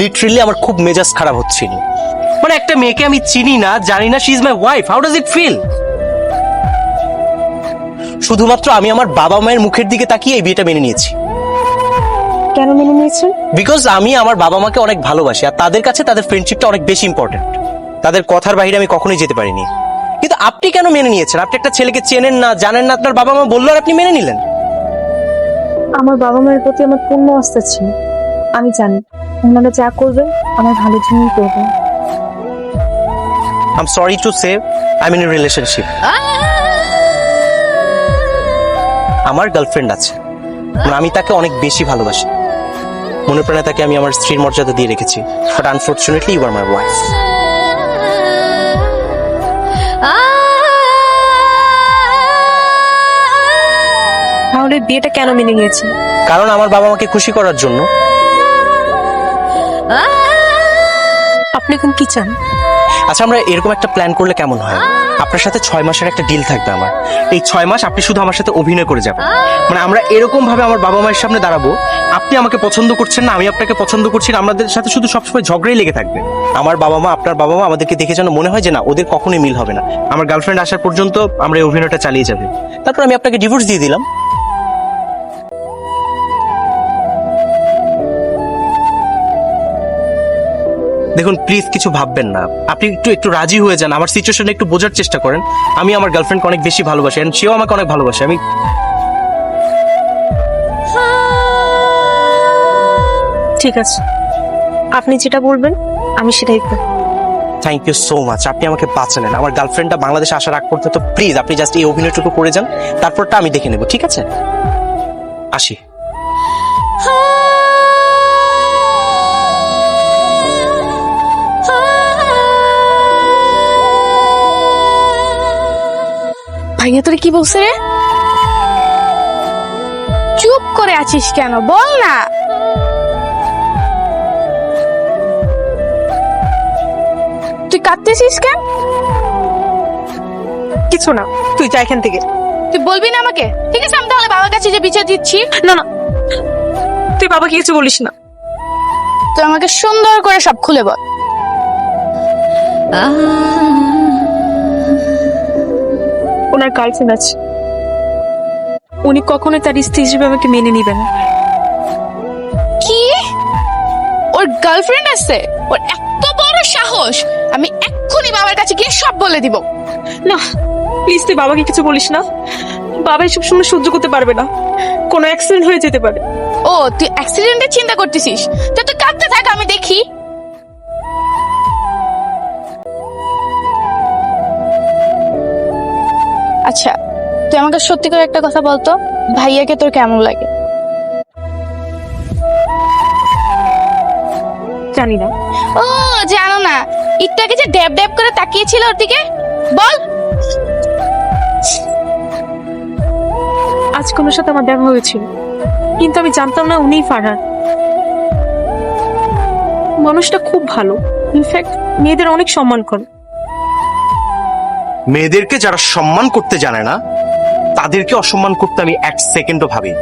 Literally আমার খুব মেজাজ খারাপ হচ্ছিল। মানে একটা মেয়েকে আমি চিনি না, জানি না, she is my wife, how does it feel? শুধুমাত্র আমি আমার বাবা মায়ের মুখের দিকে তাকিয়ে এই বিয়েটা মেনে নিয়েছি। কেন মেনে নিয়েছেন? বিকজ আমি আমার বাবা মাকে অনেক ভালোবাসি, আর তাদের কাছে তাদের ফ্রেন্ডশিপটা অনেক বেশি ইম্পর্টেন্ট। তাদের কথার বাইরে আমি কখনোই যেতে পারিনি। কিন্তু আপনি কেন মেনে নিয়েছেন? আপনি একটা ছেলেকে চেনেন না, জানেন না, আপনার বাবা মা বললো আর আপনি মেনে নিলেন। আমার বাবা মায়ের প্রতি আমার পূর্ণ আস্থা ছিল। আমি জানি ওনারা যা করবেন আমার ভালোর জন্যই করবেন। I am sorry to say I am in a relationship. আমার গার্লফ্রেন্ড আছে, আমি তাকে অনেক বেশি ভালোবাসি। মনে প্রাণে তাকে আমি আমার স্ত্রীর মর্যাদা দিয়ে রেখেছি, but unfortunately you are my wife. তাহলে বিয়েটা কেন মেনে নিয়েছেন? কারণ আমার বাবা মাকে খুশি করার জন্য। আপনি এখন কি চান? আচ্ছা, আমরা এরকম একটা প্ল্যান করলে কেমন হয়? আপনার সাথে 6 মাসের একটা ডিল থাকবে আমার। এই 6 মাস আপনি শুধু আমার সাথে অভিনয় করে যাবেন। মানে আমরা এরকম ভাবে আমার বাবা মায়ের সামনে দাঁড়াবো, আপনি আমাকে পছন্দ করছেন না, আমি আপনাকে পছন্দ করছি না, আমাদের সাথে শুধু সবসময় ঝগড়াই লেগে থাকবে। আমার বাবা মা, আপনার বাবা মা আমাদেরকে দেখে যেন মনে হয় যে না, ওদের কখনোই মিল হবে না। আমার গার্লফ্রেন্ড আসার পর্যন্ত আমরা এই অভিনয়টা চালিয়ে যাবে, তারপর আমি আপনাকে ডিভোর্স দিয়ে দিলাম। দেখুন প্লিজ, কিছু ভাববেন না, আপনি একটু রাজি হয়ে যান, আমার সিচুয়েশন একটু বোঝার চেষ্টা করেন। আমি আমার গার্লফ্রেন্ডকে অনেক বেশি ভালোবাসি, এন্ড সেও আমাকে অনেক ভালোবাসে। আমি ঠিক আছে, আপনি যেটা বলবেন আমি সেটাই করব। থ্যাংক ইউ সো মাচ, আপনি আমাকে বাঁচালেন। আমার গার্লফ্রেন্ডটা বাংলাদেশে আসার আগ পর্যন্ত প্লিজ আপনি জাস্ট এই অভিনয়টুকু করে যান, তারপরটা আমি দেখে নেব, ঠিক আছে? আসি। ভাইয়া তোরে কি বলছে রে? চুপ করে আছিস কেন, বল না। তুই কাঁদতেছিস কেন? কিছু না, তুই যা এখান থেকে। তুই বলবি না আমাকে? ঠিক আছে, আমি তাহলে বাবার কাছে যে বিচার দিচ্ছি। না না, তুই বাবাকে কিছু বলিস না। তুই আমাকে সুন্দর করে সব খুলে বল। ওনার গার্লফ্রেন্ড আছে, উনি কখনোই তার স্ত্রী হিসেবে আমাকে মেনে নিবেন না। কি? ওর গার্লফ্রেন্ড আছে? ওর এত বড় সাহস! আমি এক্ষুনি বাবার কাছে গিয়ে সব বলে দিব। না প্লিজ, তুই বাবাকে কিছু বলিস না। বাবা এসব সময় সহ্য করতে পারবে না, কোনো অ্যাক্সিডেন্ট হয়ে যেতে পারে। ও, তুই অ্যাক্সিডেন্টের চিন্তা করতেছিস? তো তুই কাঁদতে থাক, আমি দেখি। আচ্ছা, তুই আমাকে সত্যি করে একটা কথা বলতো, ভাইয়াকে তোর কেমন লাগে? জানি না। ও, জানো না? ইটটাকে যে ড্যাব ড্যাব করে তাকিয়েছিল ওর দিকে, বল। আজকে ওনার সাথে আমার দেখা হয়েছিল, কিন্তু আমি জানতাম না উনিই ফারহান। মানুষটা খুব ভালো, ইনফ্যাক্ট মেয়েদের অনেক সম্মান করে। মেয়েদেরকে যারা সম্মান করতে জানে না, তাদেরকে অসম্মান করতে আমি 1 সেকেন্ডও ভাবি।